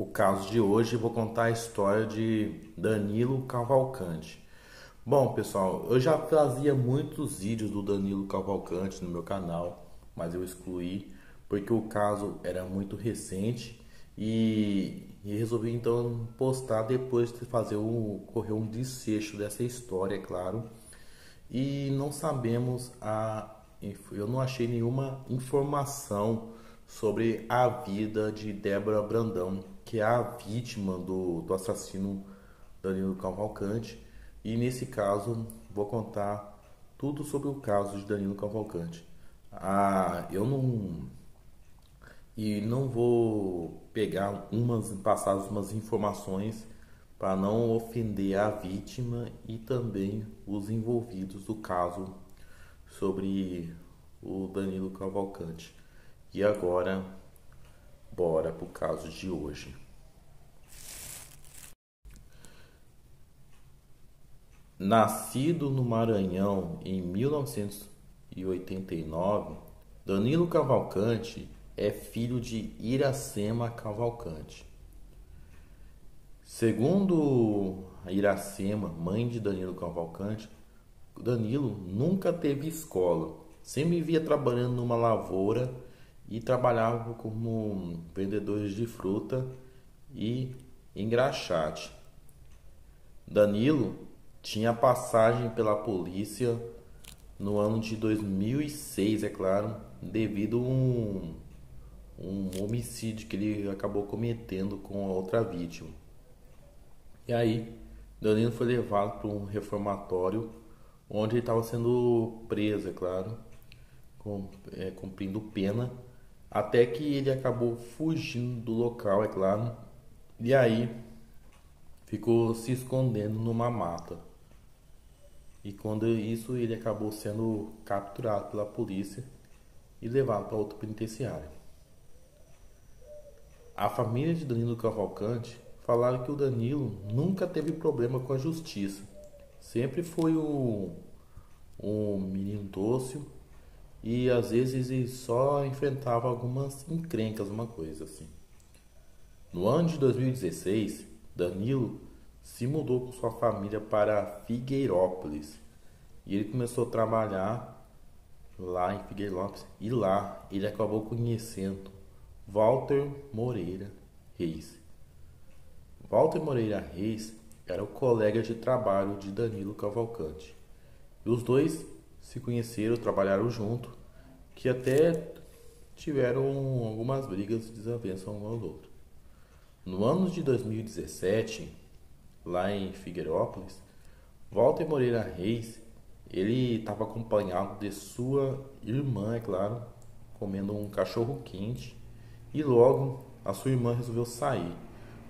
O caso de hoje, eu vou contar a história de Danilo Cavalcante. Bom, pessoal, eu já fazia muitos vídeos do Danilo Cavalcante no meu canal, mas eu excluí porque o caso era muito recente e resolvi então postar depois de fazer correr um desfecho dessa história, é claro. E não sabemos eu não achei nenhuma informação sobre a vida de Débora Brandão, que é a vítima do assassino Danilo Cavalcante. E nesse caso vou contar tudo sobre o caso de Danilo Cavalcante. Eu não vou passar umas informações para não ofender a vítima e também os envolvidos do caso sobre o Danilo Cavalcante. E agora, bora pro caso de hoje. Nascido no Maranhão em 1989, Danilo Cavalcante é filho de Iracema Cavalcante. Segundo a Iracema, mãe de Danilo Cavalcante, Danilo nunca teve escola, sempre vivia trabalhando numa lavoura e trabalhava como vendedor de fruta e engraxate. Danilo tinha passagem pela polícia no ano de 2006, é claro, devido a um homicídio que ele acabou cometendo com a outra vítima. E aí, Danilo foi levado para um reformatório onde ele estava sendo preso, é claro, cumprindo pena, até que ele acabou fugindo do local, é claro, e aí ficou se escondendo numa mata. E quando isso, ele acabou sendo capturado pela polícia e levado para outro penitenciário. A família de Danilo Cavalcante falaram que o Danilo nunca teve problema com a justiça. Sempre foi um menino dócil e às vezes ele só enfrentava algumas encrencas, uma coisa assim. No ano de 2016, Danilo se mudou com sua família para Figueirópolis e ele começou a trabalhar lá em Figueirópolis e lá ele acabou conhecendo Walter Moreira Reis. Walter Moreira Reis era o colega de trabalho de Danilo Cavalcante. E os dois se conheceram, trabalharam junto, que até tiveram algumas brigas e desavenças um ao outro. No ano de 2017, lá em Figueirópolis, Walter Moreira Reis, ele estava acompanhado de sua irmã, é claro, comendo um cachorro quente, e logo a sua irmã resolveu sair.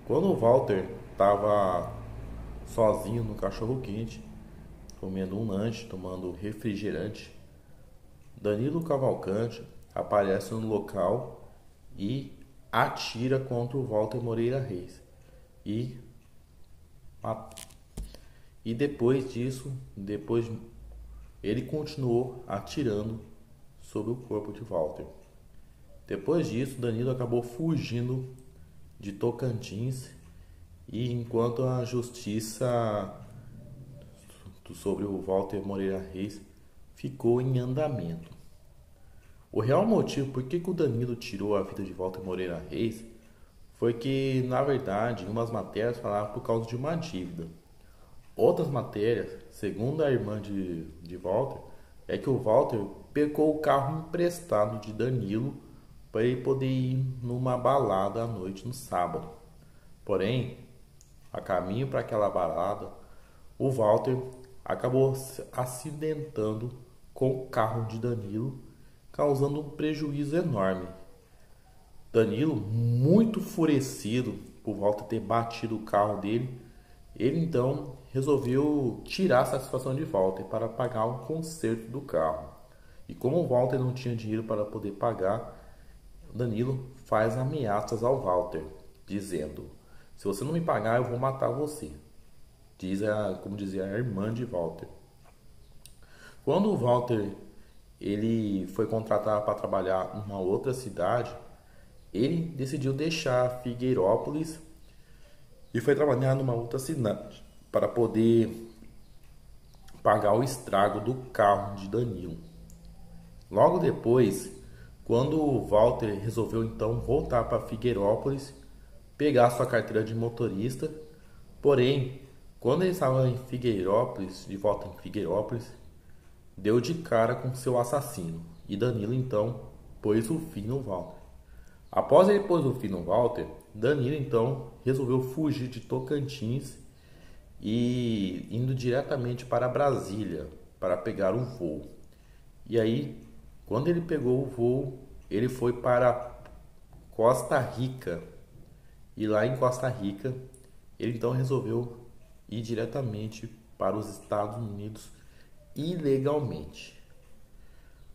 Quando o Walter estava sozinho no cachorro quente, comendo um lanche, tomando refrigerante, Danilo Cavalcante aparece no local e atira contra o Walter Moreira Reis. E depois disso, ele continuou atirando sobre o corpo de Walter. Depois disso, Danilo acabou fugindo de Tocantins e enquanto a justiça sobre o Walter Moreira Reis ficou em andamento. O real motivo por que o Danilo tirou a vida de Walter Moreira Reis foi que, na verdade, em umas matérias falavam por causa de uma dívida. Outras matérias, segundo a irmã de Walter, é que o Walter pegou o carro emprestado de Danilo para ele poder ir numa balada à noite no sábado. Porém, a caminho para aquela balada, o Walter acabou se acidentando com o carro de Danilo, causando um prejuízo enorme. Danilo, muito enfurecido por Walter ter batido o carro dele, ele então resolveu tirar a satisfação de Walter para pagar o conserto do carro. E como o Walter não tinha dinheiro para poder pagar, Danilo faz ameaças ao Walter, dizendo: se você não me pagar, eu vou matar você. Como dizia a irmã de Walter. Quando o Walter ele foi contratado para trabalhar numa outra cidade, ele decidiu deixar Figueirópolis e foi trabalhar numa outra cidade para poder pagar o estrago do carro de Danilo. Logo depois, quando o Walter resolveu então voltar para Figueirópolis, pegar sua carteira de motorista, porém, quando ele estava em Figueirópolis, de volta em Figueirópolis, deu de cara com seu assassino e Danilo então pôs o fim no Walter. Após ele pôs o fim no Walter, Danilo então resolveu fugir de Tocantins e indo diretamente para Brasília para pegar um voo. E aí, quando ele pegou o voo, ele foi para Costa Rica. E lá em Costa Rica, ele então resolveu ir diretamente para os Estados Unidos ilegalmente.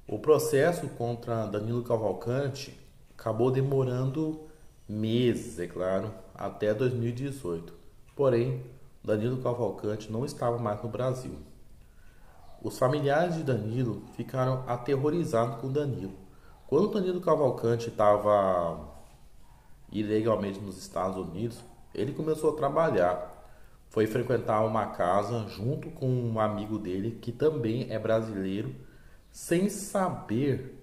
O processo contra Danilo Cavalcante acabou demorando meses, é claro, até 2018. Porém, Danilo Cavalcante não estava mais no Brasil. Os familiares de Danilo ficaram aterrorizados com Danilo. Quando Danilo Cavalcante estava ilegalmente nos Estados Unidos, ele começou a trabalhar. Foi frequentar uma casa junto com um amigo dele, que também é brasileiro, sem saber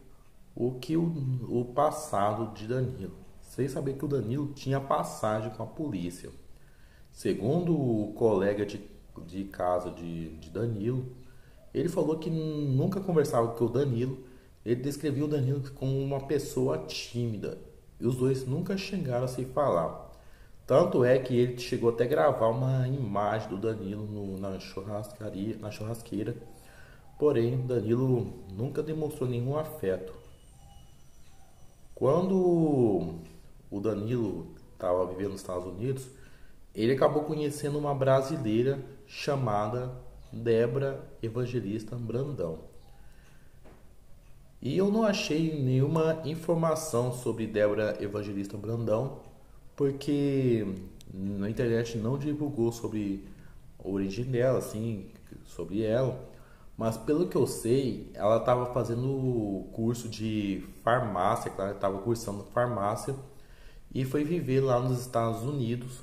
o passado de Danilo. Sem saber que o Danilo tinha passagem com a polícia. Segundo o colega de casa de Danilo, ele falou que nunca conversava com o Danilo. Ele descrevia o Danilo como uma pessoa tímida. E os dois nunca chegaram a se falar. Tanto é que ele chegou até a gravar uma imagem do Danilo na churrasqueira. Porém, Danilo nunca demonstrou nenhum afeto. Quando o Danilo estava vivendo nos Estados Unidos, ele acabou conhecendo uma brasileira chamada Débora Evangelista Brandão. E eu não achei nenhuma informação sobre Débora Evangelista Brandão, porque na internet não divulgou sobre a origem dela, assim, sobre ela. Mas pelo que eu sei, ela estava fazendo curso de farmácia, claro, estava cursando farmácia e foi viver lá nos Estados Unidos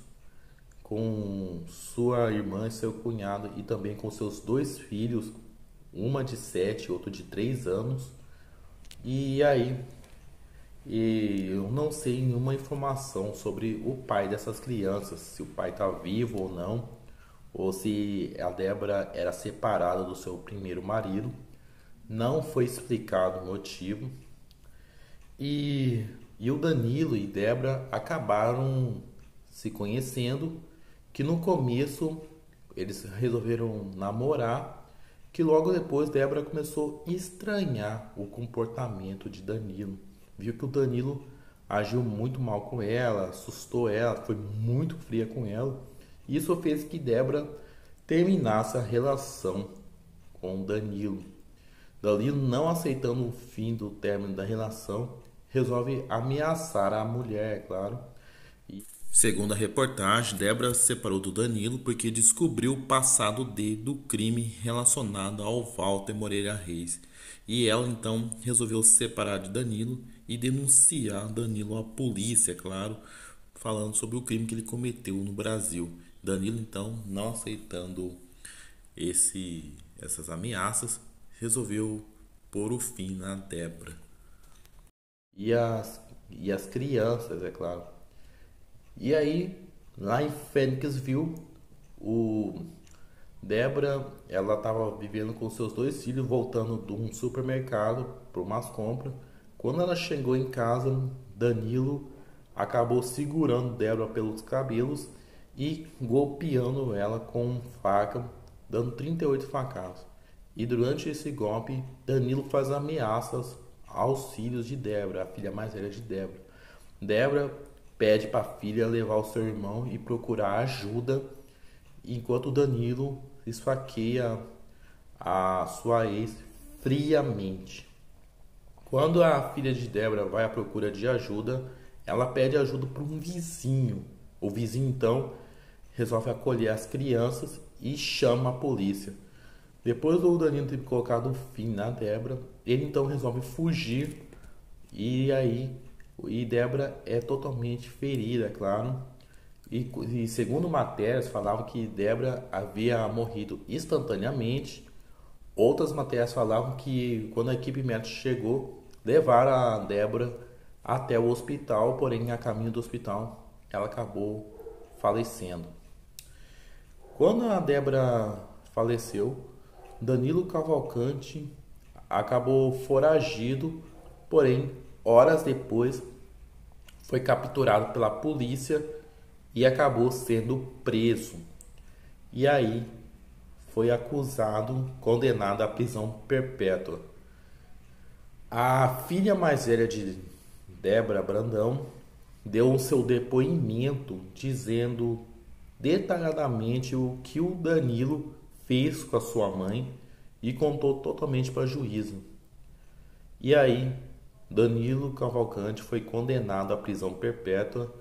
com sua irmã e seu cunhado e também com seus dois filhos, uma de 7 e outro de 3 anos. E aí, eu não sei nenhuma informação sobre o pai dessas crianças, se o pai está vivo ou não, ou se a Débora era separada do seu primeiro marido. Não foi explicado o motivo. E o Danilo e Débora acabaram se conhecendo, que no começo eles resolveram namorar, que logo depois Débora começou a estranhar o comportamento de Danilo. Viu que o Danilo agiu muito mal com ela, assustou ela, foi muito fria com ela. Isso fez que Débora terminasse a relação com Danilo. Danilo, não aceitando o fim do término da relação, resolve ameaçar a mulher, é claro. Segundo a reportagem, Débora se separou do Danilo porque descobriu o passado dele do crime relacionado ao Walter Moreira Reis. E ela então resolveu se separar de Danilo e denunciar Danilo à polícia, claro, falando sobre o crime que ele cometeu no Brasil. Danilo então, não aceitando essas ameaças, resolveu pôr o fim na Débora. E as crianças, é claro. E aí, lá em Fênixville, Débora, ela estava vivendo com seus dois filhos, voltando de um supermercado para umas compras. Quando ela chegou em casa, Danilo acabou segurando Débora pelos cabelos e golpeando ela com faca, dando 38 facadas. E durante esse golpe, Danilo faz ameaças aos filhos de Débora, a filha mais velha de Débora. Débora pede para a filha levar o seu irmão e procurar ajuda, enquanto Danilo esfaqueia a sua ex friamente. Quando a filha de Débora vai à procura de ajuda, ela pede ajuda para um vizinho. O vizinho então resolve acolher as crianças e chama a polícia. Depois do Danilo ter colocado fim na Débora, ele então resolve fugir e aí e Débora é totalmente ferida, é claro. E segundo matérias, falavam que Débora havia morrido instantaneamente. Outras matérias falavam que quando a equipe médica chegou, levaram a Débora até o hospital, porém, a caminho do hospital, ela acabou falecendo. Quando a Débora faleceu, Danilo Cavalcante acabou foragido, porém, horas depois, foi capturado pela polícia e acabou sendo preso. E aí foi acusado, condenado à prisão perpétua. A filha mais velha de Débora Brandão deu o seu depoimento dizendo detalhadamente o que o Danilo fez com a sua mãe e contou totalmente para juízo. E aí, Danilo Cavalcante foi condenado à prisão perpétua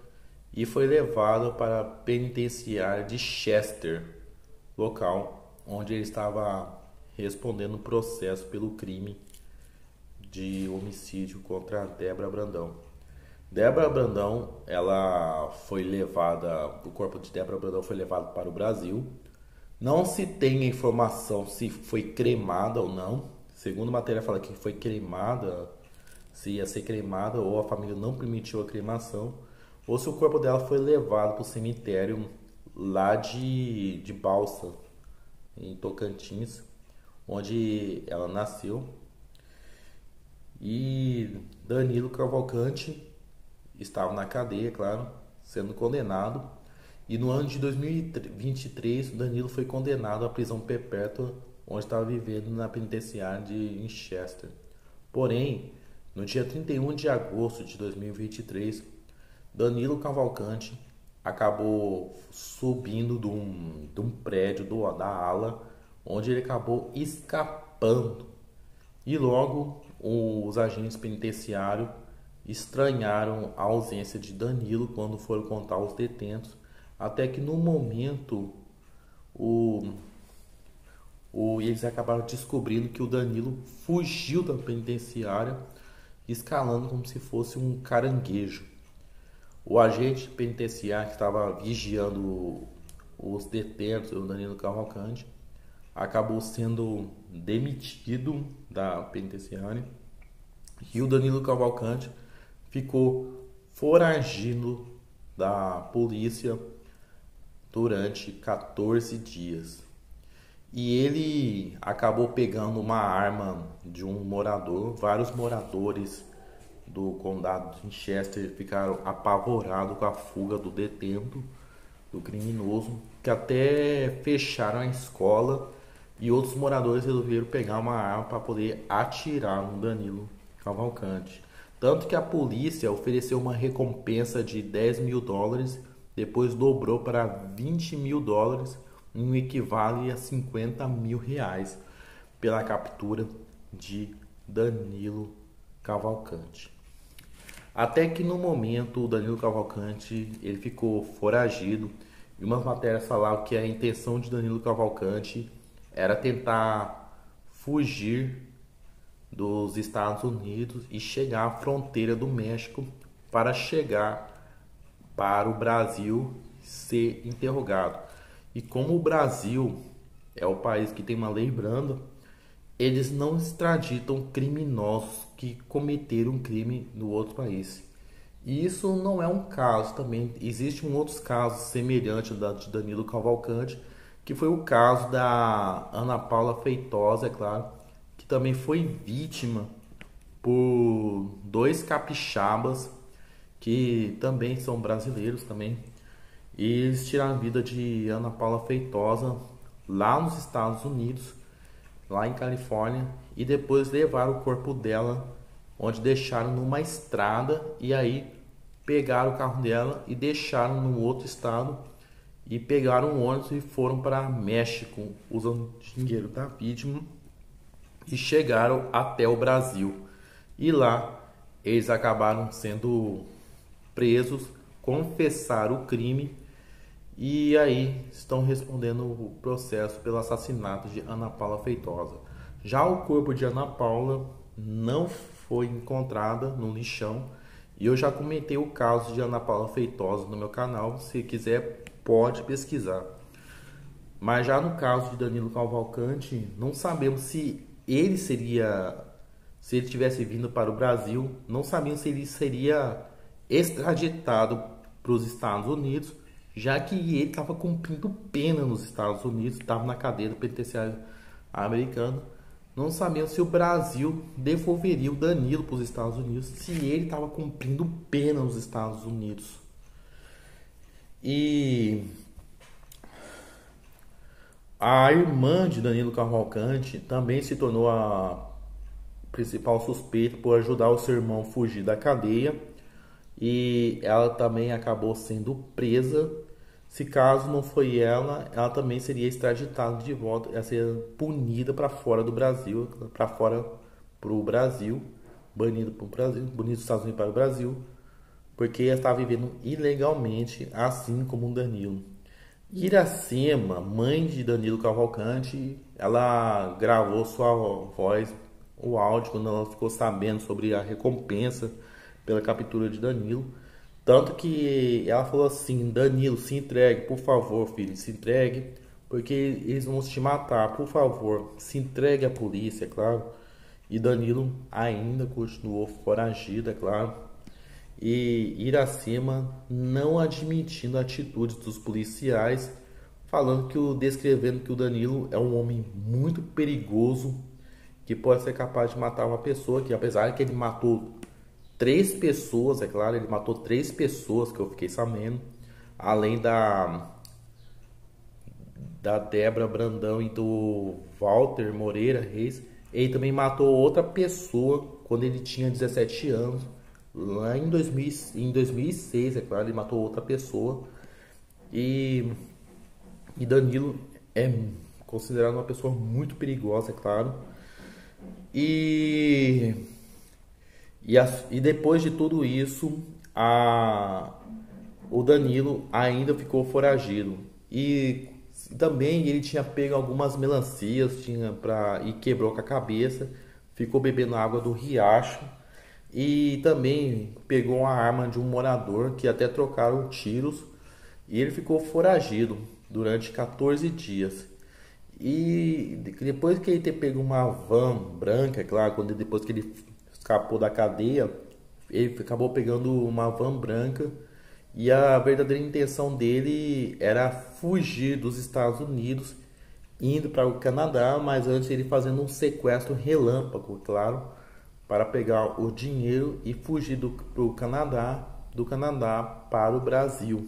e foi levado para a penitenciária de Chester, local onde ele estava respondendo processo pelo crime de homicídio contra Débora Brandão. Débora Brandão, o corpo de Débora Brandão foi levado para o Brasil. Não se tem informação se foi cremada ou não. Segundo a matéria fala que foi cremada, se ia ser cremada ou a família não permitiu a cremação, ou se o corpo dela foi levado para o cemitério lá de Balsa, em Tocantins, onde ela nasceu. E Danilo Cavalcante estava na cadeia, claro, sendo condenado. E no ano de 2023, Danilo foi condenado à prisão perpétua, onde estava vivendo na penitenciária de Winchester. Porém, no dia 31 de agosto de 2023, Danilo Cavalcante acabou subindo de um prédio da ala, onde ele acabou escapando. E logo os agentes penitenciários estranharam a ausência de Danilo quando foram contar os detentos, até que no momento eles acabaram descobrindo que o Danilo fugiu da penitenciária, escalando como se fosse um caranguejo. O agente penitenciário que estava vigiando os detentos, o Danilo Cavalcante, acabou sendo demitido da penitenciária e o Danilo Cavalcante ficou foragido da polícia durante 14 dias. E ele acabou pegando uma arma de um morador. Vários moradores do condado de Winchester ficaram apavorados com a fuga do detento, do criminoso, que até fecharam a escola, e outros moradores resolveram pegar uma arma para poder atirar no Danilo Cavalcante. Tanto que a polícia ofereceu uma recompensa de $10.000, depois dobrou para $20.000, um equivale a R$50.000 pela captura de Danilo Cavalcante. Até que no momento o Danilo Cavalcante ele ficou foragido, e umas matérias falavam que a intenção de Danilo Cavalcante era tentar fugir dos Estados Unidos e chegar à fronteira do México para chegar para o Brasil ser interrogado. E como o Brasil é o país que tem uma lei branda, eles não extraditam criminosos que cometeram crime no outro país. E isso não é um caso também. Existem outros casos semelhantes de Danilo Cavalcante, que foi o caso da Ana Paula Feitosa, é claro, que também foi vítima por 2 capixabas que também são brasileiros também. E eles tiraram a vida de Ana Paula Feitosa lá nos Estados Unidos, lá em Califórnia, e depois levaram o corpo dela, onde deixaram numa estrada, e aí pegaram o carro dela e deixaram no outro estado, e pegaram um ônibus e foram para México usando dinheiro da vítima e chegaram até o Brasil. E lá eles acabaram sendo presos, confessaram o crime e aí estão respondendo o processo pelo assassinato de Ana Paula Feitosa. Já o corpo de Ana Paula não foi encontrado no lixão E eu já comentei o caso de Ana Paula Feitosa no meu canal, se quiser pode pesquisar. Mas já no caso de Danilo Cavalcante, não sabemos se ele seria, se ele tivesse vindo para o Brasil, não sabemos se ele seria extraditado para os Estados Unidos, já que ele estava cumprindo pena nos Estados Unidos, estava na cadeia do penitenciário americano. Não sabemos se o Brasil devolveria o Danilo para os Estados Unidos, se ele estava cumprindo pena nos Estados Unidos. E a irmã de Danilo Cavalcante também se tornou a principal suspeita por ajudar o seu irmão a fugir da cadeia. E ela também acabou sendo presa. Se caso não foi ela, ela também seria extraditada de volta, ela seria punida para fora do Brasil, para fora pro Brasil, banido para o Brasil, banido dos Estados Unidos para o Brasil, porque ela estava vivendo ilegalmente, assim como o Danilo. Iracema, mãe de Danilo Cavalcante, ela gravou sua voz, o áudio, quando ela ficou sabendo sobre a recompensa pela captura de Danilo. Tanto que ela falou assim: Danilo, se entregue, por favor, filho, se entregue, porque eles vão te matar, por favor, se entregue à polícia, é claro. E Danilo ainda continuou foragido, é claro. E Iracema não admitindo atitudes dos policiais, falando descrevendo que o Danilo é um homem muito perigoso, que pode ser capaz de matar uma pessoa, que apesar que ele matou 3 pessoas, é claro, ele matou 3 pessoas que eu fiquei sabendo, além da Débora Brandão e do Walter Moreira Reis. Ele também matou outra pessoa quando ele tinha 17 anos, lá em 2006, é claro, ele matou outra pessoa. E Danilo é considerado uma pessoa muito perigosa, é claro. E depois de tudo isso, o Danilo ainda ficou foragido. E também ele tinha pego algumas melancias e quebrou com a cabeça. Ficou bebendo água do riacho. E também pegou uma arma de um morador que até trocaram tiros. E ele ficou foragido durante 14 dias. E depois que ele ter pego uma van branca, é claro, depois que ele escapou da cadeia, ele acabou pegando uma van branca e a verdadeira intenção dele era fugir dos Estados Unidos, indo para o Canadá, mas antes ele fazendo um sequestro relâmpago, claro, para pegar o dinheiro e fugir do Canadá para o Brasil.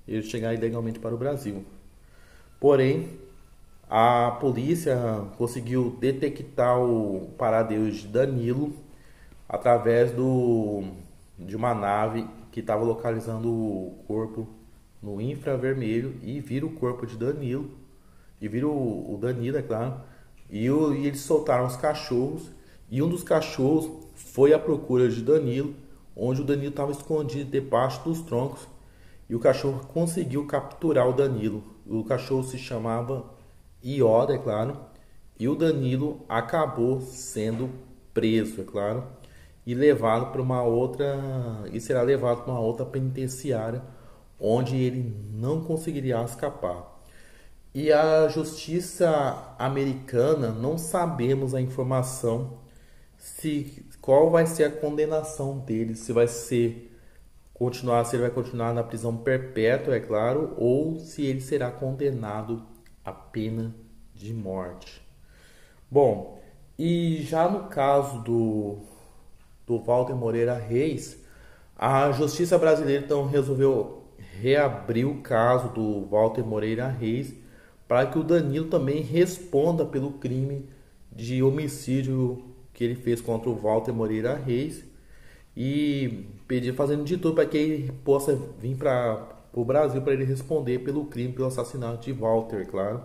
Ele chegar ilegalmente para o Brasil. Porém, a polícia conseguiu detectar o paradeiro de Danilo através de uma nave que estava localizando o corpo no infravermelho, e viram o corpo de Danilo, e viram o Danilo, é claro, e eles soltaram os cachorros, e um dos cachorros foi à procura de Danilo, onde o Danilo estava escondido debaixo dos troncos, e o cachorro conseguiu capturar o Danilo. O cachorro se chamava Iora, é claro, e o Danilo acabou sendo preso, é claro, e levado para será levado para uma outra penitenciária, onde ele não conseguiria escapar. E a justiça americana, não sabemos a informação qual vai ser a condenação dele, se ele vai continuar na prisão perpétua, é claro, ou se ele será condenado à pena de morte. Bom, e já no caso do Walter Moreira Reis, a justiça brasileira então resolveu reabrir o caso do Walter Moreira Reis para que o Danilo também responda pelo crime de homicídio que ele fez contra o Walter Moreira Reis, e fazendo de tudo para que ele possa vir para o Brasil para ele responder pelo crime, pelo assassinato de Walter, claro,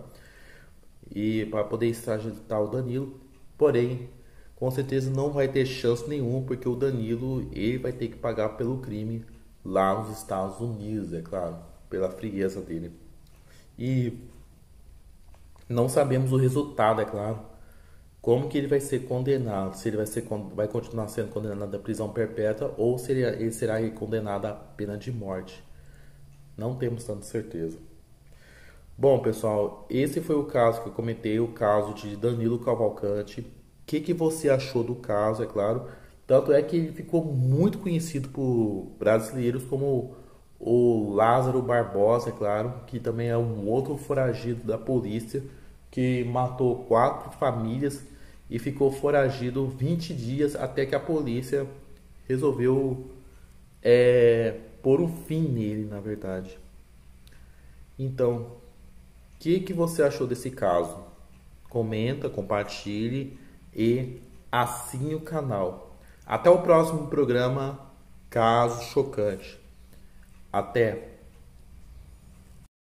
e para poder extraditar o Danilo. Porém, com certeza não vai ter chance nenhuma, porque o Danilo ele vai ter que pagar pelo crime lá nos Estados Unidos, é claro, pela frieza dele. E não sabemos o resultado, é claro, como que ele vai ser condenado, se ele vai continuar sendo condenado à prisão perpétua ou se ele será condenado à pena de morte. Não temos tanta certeza. Bom, pessoal, esse foi o caso que eu comentei, o caso de Danilo Cavalcante. O que você achou do caso, é claro? Tanto é que ele ficou muito conhecido por brasileiros como o Lázaro Barbosa, é claro, que também é um outro foragido da polícia, que matou 4 famílias e ficou foragido 20 dias até que a polícia resolveu pôr um fim nele, na verdade. Então, que você achou desse caso? Comenta, compartilhe e assine o canal. Até o próximo programa Caso Chocante. Até!